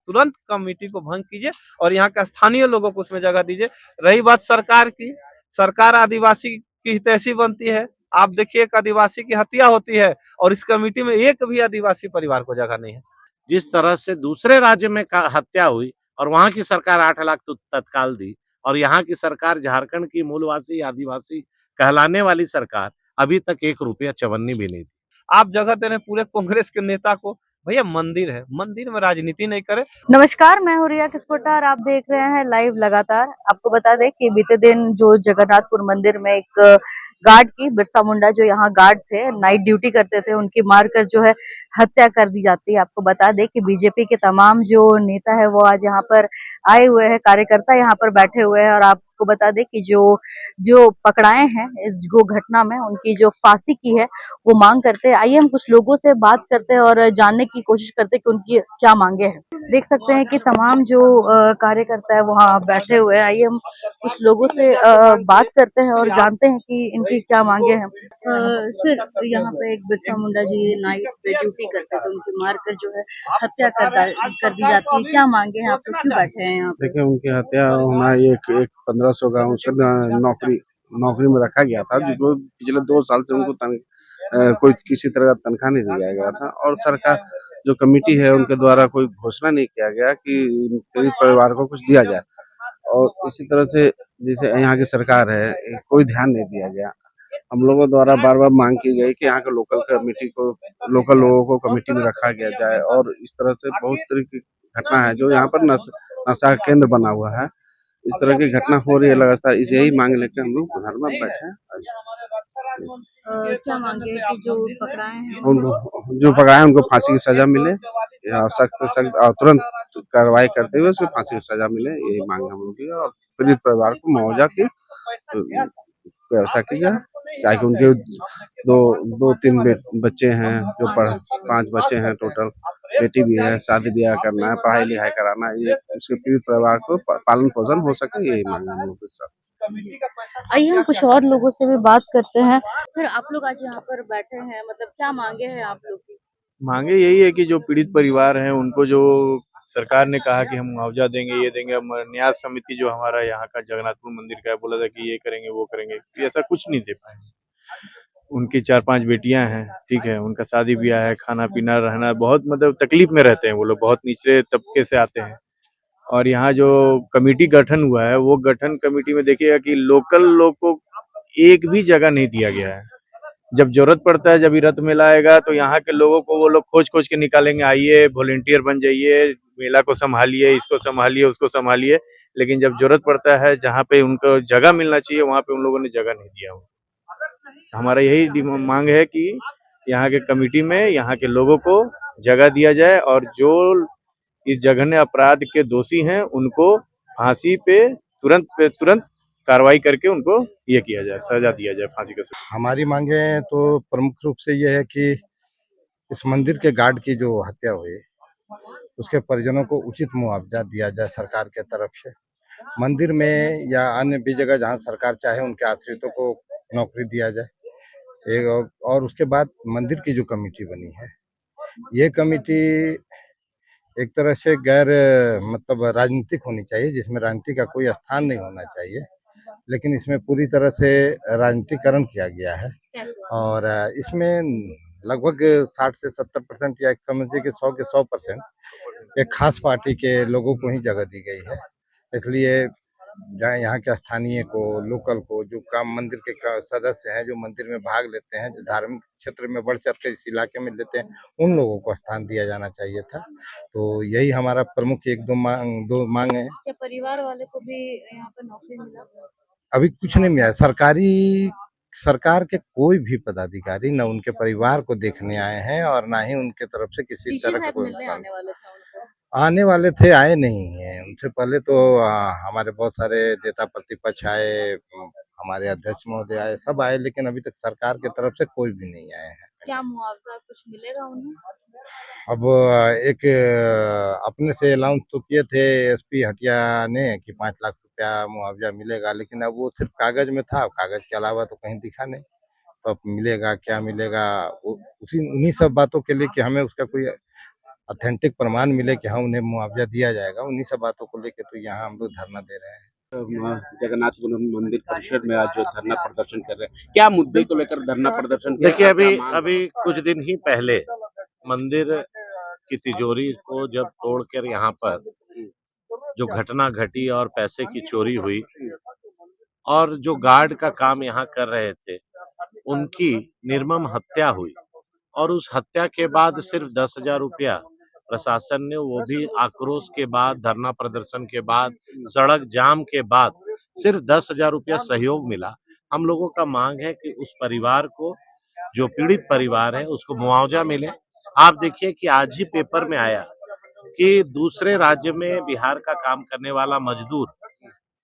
तुरंत कमेटी को भंग कीजिए और यहाँ के स्थानीय लोगों को उसमें जगह दीजिए। रही बात सरकार की, सरकार आदिवासी की हितैषी बनती है। आप देखिए एक आदिवासी की हत्या होती है और इस कमेटी में एक भी आदिवासी परिवार को जगह नहीं है। जिस तरह से दूसरे राज्य में हत्या हुई और वहां की सरकार 8 लाख तत्काल दी और यहाँ की सरकार झारखंड की मूलवासी आदिवासी कहलाने वाली सरकार अभी तक 1 रुपया चवन्नी भी नहीं दी। आप जगह दे रहे हैं पूरे कांग्रेस के नेता को। भैया मंदिर है, मंदिर में राजनीति नहीं करे। नमस्कार, मैं हूं रिया किस्पोटा और आप देख रहे हैं लाइव लगातार। आपको बता दें कि बीते दिन जो जगन्नाथपुर मंदिर में एक गार्ड की, बिरसा मुंडा जो यहाँ गार्ड थे, नाइट ड्यूटी करते थे, उनकी मारकर जो है हत्या कर दी जाती है। आपको बता दें कि बीजेपी के तमाम जो नेता है वो आज यहाँ पर आए हुए हैं, कार्यकर्ता यहाँ पर बैठे हुए हैं और आपको बता दें कि जो जो पकड़ाए हैं इस जो घटना में, उनकी जो फांसी की है वो मांग करते हैं। आइए हम कुछ लोगों से बात करते हैं और जानने की कोशिश करते हैं कि उनकी क्या मांगे हैं। देख सकते हैं कि तमाम जो कार्यकर्ता है वहाँ बैठे हुए हैं। आइए हम कुछ लोगों से बात करते हैं और जानते हैं कि इनकी क्या मांगे हैं। सर, यहाँ पे एक बिरसा मुंडा जी नाइट पे ड्यूटी करते थे, उनकी मारकर जो है हत्या कर दी जाती है। क्या मांगे हैं आप लोग, क्यों बैठे हैं यहाँ पे? देखिए उनकी हत्या होना एक 1500 का उसका नौकरी में रखा गया था, जो पिछले 2 साल से उनको कोई किसी तरह का तनख्वाह नहीं दिया गया था और सरकार जो कमेटी है उनके द्वारा कोई घोषणा नहीं किया गया कि पीड़ित परिवार को कुछ दिया जाए और इसी तरह से जैसे यहाँ की सरकार है कोई ध्यान नहीं दिया गया। हम लोगों द्वारा बार बार मांग की गई कि यहाँ के लोकल लोगों को कमेटी में रखा गया जाए और इस तरह से बहुत तरह की घटना है जो यहाँ पर नशा केंद्र बना हुआ है। इस तरह की घटना हो रही है लगातार, इस यही मांग लेकर हम लोग घर में बैठे हैं। क्या मांगे कि जो पकड़ाए हैं उनको फांसी की सजा मिले या सख्त से सख्त और तुरंत कार्रवाई करते हुए उसको फांसी की सजा मिले, यही मांग हम लोग की और पीड़ित परिवार को मुआवजा की व्यवस्था की जाए। ताकि उनके दो तीन बच्चे हैं, जो 5 बच्चे हैं टोटल, बेटी भी है, शादी ब्याह करना है, पढ़ाई लिखाई कराना है, ये उसके पीड़ित परिवार को पालन पोषण हो सके, यही मांग हम लोग के साथ। आइए हम कुछ और लोगों से भी बात करते हैं। सर, आप लोग आज यहाँ पर बैठे हैं, मतलब क्या मांगे हैं आप लोग की? मांगे यही है कि जो पीड़ित परिवार हैं उनको जो सरकार ने कहा कि हम मुआवजा देंगे, ये देंगे। अब न्यास समिति जो हमारा यहाँ का जगन्नाथपुर मंदिर का है, बोला था कि ये करेंगे वो करेंगे, ऐसा कुछ नहीं दे पाएंगे। उनकी 4-5 बेटियां हैं, ठीक है, उनका शादी ब्याह है, खाना पीना रहना, बहुत मतलब तकलीफ में रहते हैं वो लोग, बहुत निचले तबके से आते हैं। और यहाँ जो कमेटी गठन हुआ है वो गठन कमेटी में देखिएगा कि लोकल लोग को एक भी जगह नहीं दिया गया है। जब जरूरत पड़ता है, जब रथ मेला आएगा तो यहाँ के लोगों को वो लोग खोज खोज के निकालेंगे, आइए वॉलेंटियर बन जाइए, मेला को संभालिए, इसको संभालिए, उसको संभालिए। लेकिन जब जरूरत पड़ता है, जहाँ पे उनको जगह मिलना चाहिए, वहाँ पे उन लोगों ने जगह नहीं दिया। हमारा यही मांग है कि यहाँ के कमेटी में यहाँ के लोगों को जगह दिया जाए और जो इस जघन्य अपराध के दोषी हैं उनको फांसी पे तुरंत कार्रवाई करके उनको ये किया जाए, सजा दिया जाए, फांसी का सजा। हमारी मांगे तो प्रमुख रूप से ये है कि इस मंदिर के गार्ड की जो हत्या हुई उसके परिजनों को उचित मुआवजा दिया जाए सरकार के तरफ से। मंदिर में या अन्य भी जगह जहां सरकार चाहे उनके आश्रितों को नौकरी दिया जाए। और उसके बाद मंदिर की जो कमेटी बनी है, ये कमेटी एक तरह से गैर मतलब राजनीतिक होनी चाहिए, जिसमें राजनीति का कोई स्थान नहीं होना चाहिए, लेकिन इसमें पूरी तरह से राजनीतिकरण किया गया है और इसमें लगभग 60 से 70% या एक समझिए कि 100 के 100% एक खास पार्टी के लोगों को ही जगह दी गई है। इसलिए जहाँ यहाँ के स्थानीय को, लोकल को, जो काम मंदिर के सदस्य हैं, जो मंदिर में भाग लेते हैं, जो धार्मिक क्षेत्र में बढ़ चढ़ के इस इलाके में लेते हैं, उन लोगों को स्थान दिया जाना चाहिए था। तो यही हमारा प्रमुख दो मांग है। क्या परिवार वाले को भी यहाँ पर नौकरी मिला? अभी कुछ नहीं मिला। सरकार के कोई भी पदाधिकारी न उनके परिवार को देखने आए हैं और ना ही उनके तरफ से किसी तरह का कोई आने वाले थे, आए नहीं है। उनसे पहले तो हमारे बहुत सारे नेता प्रतिपक्ष आए, हमारे अध्यक्ष महोदय आए, सब आए, लेकिन अभी तक सरकार की तरफ से कोई भी नहीं आए हैं। क्या मुआवजा कुछ मिलेगा उन्हें? अब एक अपने से अनाउंस तो किए थे एसपी हटिया ने कि 5 लाख रुपया मुआवजा मिलेगा, लेकिन अब वो सिर्फ कागज में था, कागज के अलावा तो कहीं दिखा नहीं। तो अब मिलेगा क्या मिलेगा, उन्हीं सब बातों के लिए कि हमें उसका कोई ऑथेंटिक प्रमाण मिले कि हाँ उन्हें मुआवजा दिया जाएगा, उन्हीं सब बातों को लेकर तो यहाँ हम लोग धरना दे रहे हैं। जगन्नाथ मंदिर परिसर में आज जो धरना प्रदर्शन कर रहे हैं, क्या मुद्दे को लेकर धरना प्रदर्शन किया? देखिए, क्या मांग है? अभी कुछ दिन ही पहले मंदिर की तिजोरी को जब तोड़कर यहाँ पर जो घटना घटी और पैसे की चोरी हुई और जो गार्ड का काम यहाँ कर रहे थे उनकी निर्मम हत्या हुई और उस हत्या के बाद सिर्फ 10,000 रुपया प्रशासन ने, वो भी आक्रोश के बाद, धरना प्रदर्शन के बाद, सड़क जाम के बाद सिर्फ 10,000 रुपया सहयोग मिला। हम लोगों का मांग है कि उस परिवार को, जो पीड़ित परिवार है, उसको मुआवजा मिले। आप देखिए कि आज ही पेपर में आया कि दूसरे राज्य में बिहार का काम करने वाला मजदूर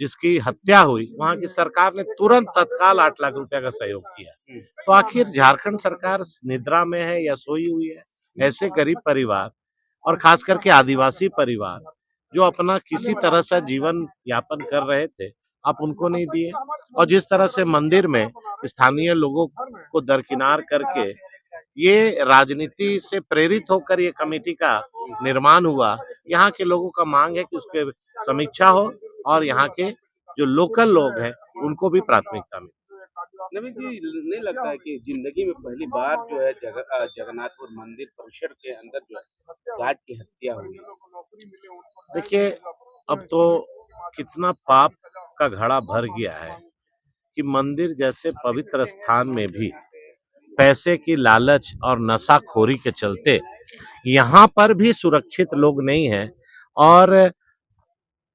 जिसकी हत्या हुई, वहां की सरकार ने तुरंत तत्काल 8 लाख रुपया का सहयोग किया। तो आखिर झारखंड सरकार निद्रा में है या सोई हुई है? ऐसे गरीब परिवार और खास करके आदिवासी परिवार जो अपना किसी तरह से जीवन यापन कर रहे थे, आप उनको नहीं दिए। और जिस तरह से मंदिर में स्थानीय लोगों को दरकिनार करके ये राजनीति से प्रेरित होकर ये कमेटी का निर्माण हुआ, यहाँ के लोगों का मांग है कि उसके समीक्षा हो और यहाँ के जो लोकल लोग हैं उनको भी प्राथमिकता मिले। नवीन जी, नहीं लगता है कि जिंदगी में पहली बार जो है जगन्नाथपुर मंदिर परिसर के अंदर जो है गार्ड की हत्या हुई? देखिए, अब तो कितना पाप का घड़ा भर गया है कि मंदिर जैसे पवित्र स्थान में भी पैसे की लालच और नशाखोरी के चलते यहाँ पर भी सुरक्षित लोग नहीं हैं। और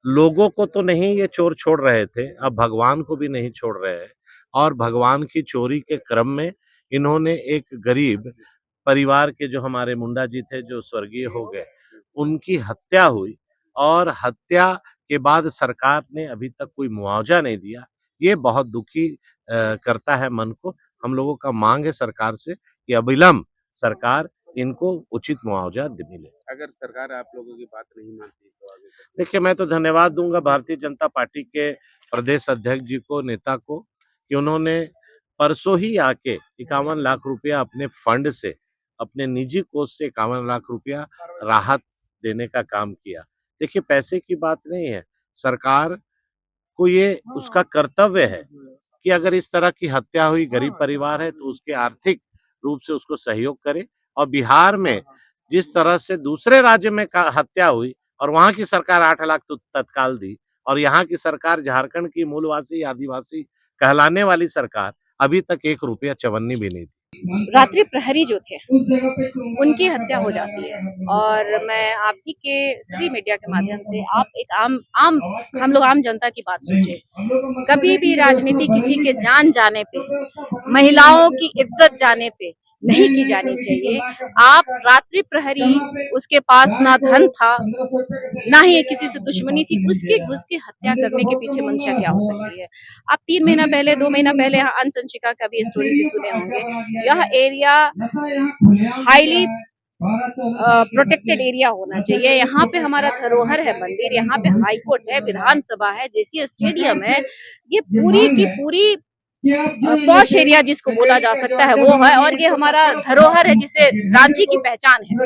लोगों को तो नहीं ये चोर छोड़ रहे थे, अब भगवान को भी नहीं छोड़ रहे हैं। और भगवान की चोरी के क्रम में इन्होंने एक गरीब परिवार के, जो हमारे मुंडा जी थे जो स्वर्गीय हो गए, उनकी हत्या हुई और हत्या के बाद सरकार ने अभी तक कोई मुआवजा नहीं दिया। ये बहुत दुखी करता है मन को। हम लोगों का मांग है सरकार से कि अविलंब सरकार इनको उचित मुआवजा मिले। अगर सरकार आप लोगों की बात नहीं मानती तो आगे? देखिए, मैं तो धन्यवाद दूंगा भारतीय जनता पार्टी के प्रदेश अध्यक्ष जी को, नेता को, कि उन्होंने परसों ही आके 51 लाख रुपया अपने फंड से, अपने निजी कोष से 51 लाख रुपया राहत देने का काम किया। देखिए, पैसे की बात नहीं है, सरकार को ये उसका कर्तव्य है कि अगर इस तरह की हत्या हुई, गरीब परिवार है, तो उसके आर्थिक रूप से उसको सहयोग करे। और बिहार में जिस तरह से दूसरे राज्य में हत्या हुई और वहां की सरकार 8 लाख तो तत्काल दी, और यहाँ की सरकार, झारखंड की मूलवासी आदिवासी कहलाने वाली सरकार, अभी तक 1 रुपया चवन्नी भी नहीं दी। रात्रि प्रहरी जो थे उनकी हत्या हो जाती है। और मैं आप ही के सभी मीडिया के माध्यम से आप एक हम लोग आम जनता की बात सोचे। कभी भी राजनीति किसी के जान जाने पे, महिलाओं की इज्जत जाने पे नहीं की जानी चाहिए। आप रात्रि प्रहरी, उसके पास ना धन था, ना ही किसी से दुश्मनी थी, उसकी हत्या करने के पीछे मंशा क्या हो सकती है? आप 3 महीना पहले, 2 महीना पहले यहाँ अनसंचिका का भी स्टोरी भी सुने होंगे। यह एरिया हाईली प्रोटेक्टेड एरिया होना चाहिए। यहाँ पे हमारा धरोहर है मंदिर, यहाँ पे हाई कोर्ट है, विधानसभा है, जेसीए स्टेडियम है। ये पूरी की पूरी पॉश एरिया जिसको बोला जा सकता है वो है, और ये हमारा धरोहर है जिसे रांची की पहचान है।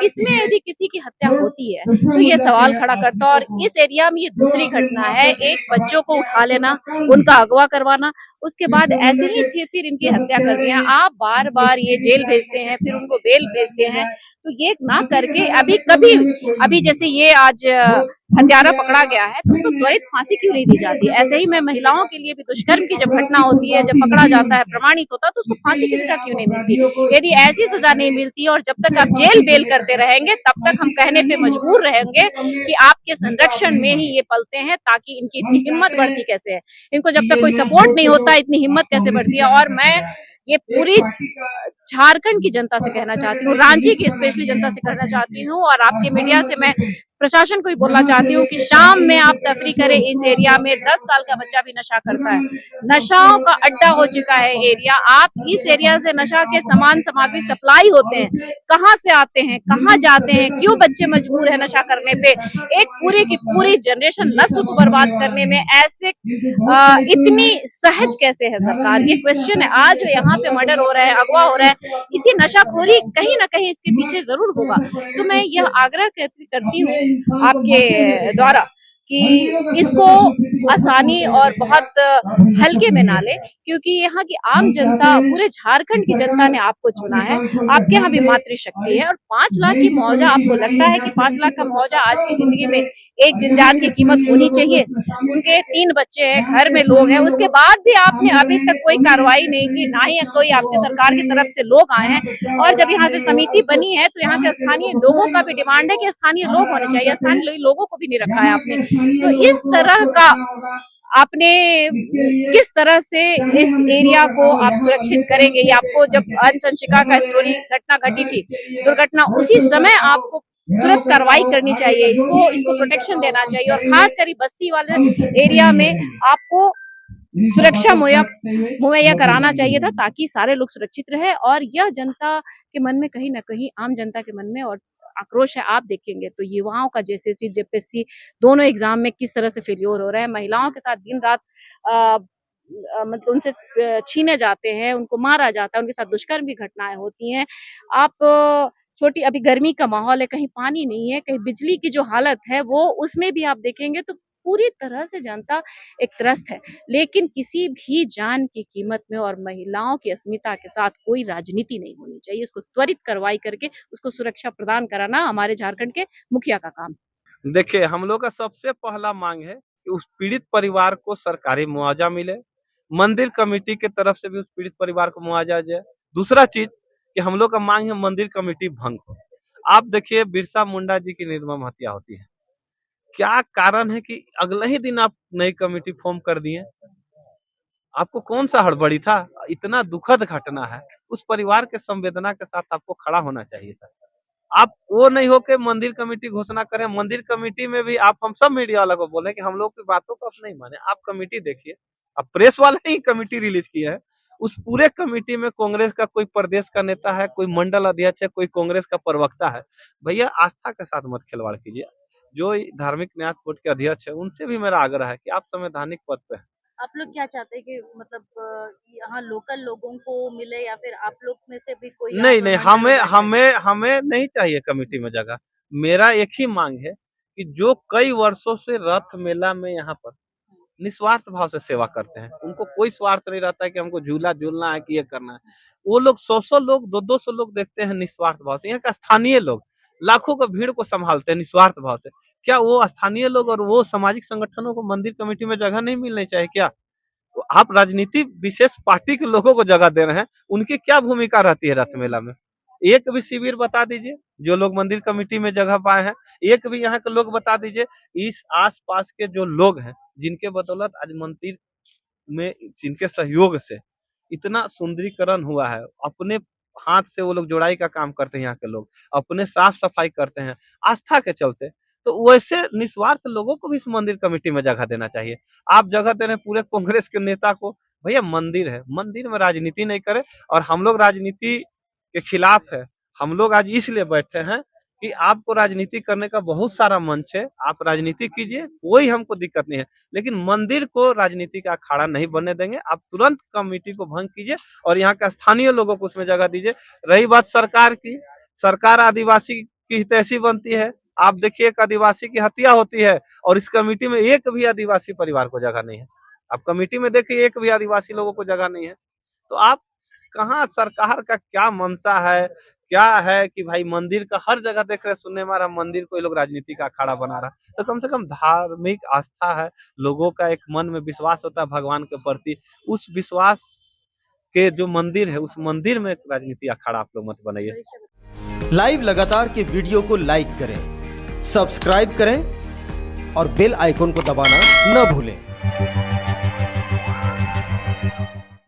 इसमें यदि किसी की हत्या होती है तो ये सवाल खड़ा करता है। और इस एरिया में ये दूसरी घटना है, एक बच्चों को उठा लेना, उनका अगवा करवाना, उसके बाद ऐसे ही फिर इनकी हत्या कर दिया। आप बार बार ये जेल भेजते हैं, फिर उनको बेल भेजते हैं, तो ये ना करके अभी जैसे ये आज हत्यारा पकड़ा गया है तो उसको त्वरित फांसी क्यों नहीं दी जाती? ऐसे ही मैं महिलाओं के लिए भी दुष्कर्म की जब घटना होती है, जब पकड़ा जाता है, प्रमाणित होता है, तो उसको फांसी की सजा क्यों नहीं मिलती? यदि ऐसी सजा नहीं मिलती और जब तक आप जेल बेल करते रहेंगे, तब तक हम कहने पे मजबूर रहेंगे कि आपके संरक्षण में ही ये पलते हैं, ताकि इनकी इतनी हिम्मत बढ़ती कैसे है? इनको जब तक कोई सपोर्ट नहीं होता, इतनी हिम्मत कैसे बढ़ती है? और मैं ये पूरी झारखंड की जनता से कहना चाहती हूँ, रांची की स्पेशली जनता से कहना चाहती हूँ, और आपके मीडिया से मैं प्रशासन को ही बोलना चाहती हूँ कि शाम में आप तफरी करें इस एरिया में। 10 साल का बच्चा भी नशा करता है, नशाओं का अड्डा हो चुका है एरिया। आप इस एरिया से नशा के सामान सामग्री सप्लाई होते हैं, कहाँ से आते हैं, कहाँ जाते हैं, क्यों बच्चे मजबूर है नशा करने पे? एक पूरी की पूरी जनरेशन नस्ल को बर्बाद करने में ऐसे इतनी सहज कैसे है सरकार? ये क्वेश्चन है। आज यहाँ पे मर्डर हो रहा है, अगवा हो रहा है, इसी नशाखोरी कहीं ना कहीं इसके पीछे जरूर होगा। तो मैं यह आग्रह करती हूँ आपके द्वारा कि इसको आसानी और बहुत हल्के में ना ले, क्योंकि यहाँ की आम जनता, पूरे झारखंड की जनता ने आपको चुना है। आपके यहाँ भी मातृशक्ति है, और 5 लाख की मुआवजा, आपको लगता है कि 5 लाख का मुआवजा आज की जिंदगी में एक जान की कीमत होनी चाहिए? उनके 3 बच्चे हैं, घर में लोग हैं, उसके बाद भी आपने अभी तक कोई कार्रवाई नहीं की, ना ही कोई आपके सरकार की तरफ से लोग आए हैं। और जब यहाँ पे समिति बनी है तो यहाँ के स्थानीय लोगों का भी डिमांड है कि स्थानीय लोग होने चाहिए, स्थानीय लोगों को भी नहीं रखा है आपने। तो इस तरह का आपने किस तरह से इस एरिया को आप सुरक्षित करेंगे? ये आपको जब अंशंशिका का स्टोरी घटना घटी थी, दुर्घटना, उसी समय आपको तुरंत कार्रवाई करनी चाहिए, इसको प्रोटेक्शन देना चाहिए, और खास कर बस्ती वाले एरिया में आपको सुरक्षा मुहैया कराना चाहिए था, ताकि सारे लोग सुरक्षित रहे। और यह जनता के मन में कहीं ना कहीं, आम जनता के मन में और आक्रोश है। आप देखेंगे तो युवाओं का जेसीसी जेपीएससी दोनों एग्जाम में किस तरह से फेल्योर हो रहा है, महिलाओं के साथ दिन रात मतलब उनसे छीने जाते हैं, उनको मारा जाता है, उनके साथ दुष्कर्म की घटनाएं होती हैं। आप छोटी, अभी गर्मी का माहौल है, कहीं पानी नहीं है, कहीं बिजली की जो हालत है वो, उसमें भी आप देखेंगे तो पूरी तरह से जनता एक त्रस्त है। लेकिन किसी भी जान की कीमत में और महिलाओं की अस्मिता के साथ कोई राजनीति नहीं होनी चाहिए। इसको त्वरित कार्रवाई करके उसको सुरक्षा प्रदान कराना हमारे झारखंड के मुखिया का काम। देखिए, हम लोग का सबसे पहला मांग है कि उस पीड़ित परिवार को सरकारी मुआवजा मिले, मंदिर कमेटी के तरफ से भी उस पीड़ित परिवार को मुआवजा जाए। दूसरा चीज कि हम लोग का मांग है मंदिर कमेटी भंग हो। आप देखिए, बिरसा मुंडा जी की निर्मम हत्या होती है, क्या कारण है कि अगले ही दिन आप नई कमेटी फॉर्म कर दिए? आपको कौन सा हड़बड़ी था? इतना दुखद घटना है, उस परिवार के संवेदना के साथ आपको खड़ा होना चाहिए था। आप वो नहीं हो के मंदिर कमेटी घोषणा करें। मंदिर कमेटी में भी आप, हम सब मीडिया वाला को बोले कि हम लोग की बातों को आप नहीं माने, आप कमेटी देखिए। अब प्रेस वाले ही कमेटी रिलीज किया है, उस पूरे कमेटी में कांग्रेस का कोई प्रदेश का नेता है, कोई मंडल अध्यक्ष है, कोई कांग्रेस का प्रवक्ता है। भैया, आस्था के साथ मत खिलवाड़ कीजिए। जो धार्मिक न्यास बोर्ड के अध्यक्ष है, उनसे भी मेरा आग्रह है कि आप संवैधानिक पद पे हैं। आप लोग क्या चाहते हैं कि मतलब यहाँ लोकल लोगों को मिले, या फिर आप लोग में से भी कोई? नहीं, हमें नहीं चाहिए कमेटी में जगह। मेरा एक ही मांग है कि जो कई वर्षों से रथ मेला में यहाँ पर निस्वार्थ भाव से सेवा करते हैं, उनको कोई स्वार्थ नहीं रहता है कि हमको झूला झूलना है कि ये करना है। वो लोग 100 लोग, 200 लोग देखते हैं निस्वार्थ भाव से। यहाँ का स्थानीय लोग लाखों का भीड़ को संभालते हैं निस्वार्थ भाव से। क्या वो स्थानीय लोग और वो सामाजिक संगठनों को मंदिर कमेटी में जगह नहीं मिलनी चाहिए क्या? तो आप राजनीति विशेष पार्टी के लोगों को जगह दे रहे हैं, उनकी क्या भूमिका रहती है रथ मेला में? एक भी शिविर बता दीजिए जो लोग मंदिर कमेटी में जगह पाए हैं, एक भी यहाँ के लोग बता दीजिए। इस आसपास के जो लोग हैं, जिनके बदौलत आज मंदिर में, जिनके सहयोग से इतना सुंदरीकरण हुआ है, अपने हाथ से वो लोग जोड़ाई का काम करते हैं, यहाँ के लोग अपने साफ सफाई करते हैं आस्था के चलते। तो वैसे निस्वार्थ लोगों को भी इस मंदिर कमेटी में जगह देना चाहिए। आप जगह दे रहे हैं पूरे कांग्रेस के नेता को। भैया, मंदिर है, मंदिर में राजनीति नहीं करे। और हम लोग राजनीति के खिलाफ है। हम लोग आज इसलिए बैठे हैं कि आपको राजनीति करने का बहुत सारा मंच है, आप राजनीति कीजिए, कोई हमको दिक्कत नहीं है, लेकिन मंदिर को राजनीति का अखाड़ा नहीं बनने देंगे। आप तुरंत कमेटी को भंग कीजिए और यहाँ का स्थानीय लोगों को उसमें जगह दीजिए। रही बात सरकार की, सरकार आदिवासी की हितैषी बनती है। आप देखिए, एक आदिवासी की हत्या होती है और इस कमेटी में एक भी आदिवासी परिवार को जगह नहीं है। आप कमेटी में देखिए, एक भी आदिवासी लोगों को जगह नहीं है। तो आप कहाँ, सरकार का क्या मंशा है, क्या है कि भाई मंदिर का हर जगह देख रहे, सुनने में आ रहा मंदिर को ये लोग राजनीति का अखाड़ा बना रहा। तो कम से कम धार्मिक आस्था है, लोगों का एक मन में विश्वास होता है भगवान के प्रति, उस विश्वास के जो मंदिर है, उस मंदिर में राजनीति अखाड़ा आप लोग मत बनाइए। लाइव लगातार के वीडियो को लाइक करें, सब्सक्राइब करें और बेल आइकन को दबाना न भूलें।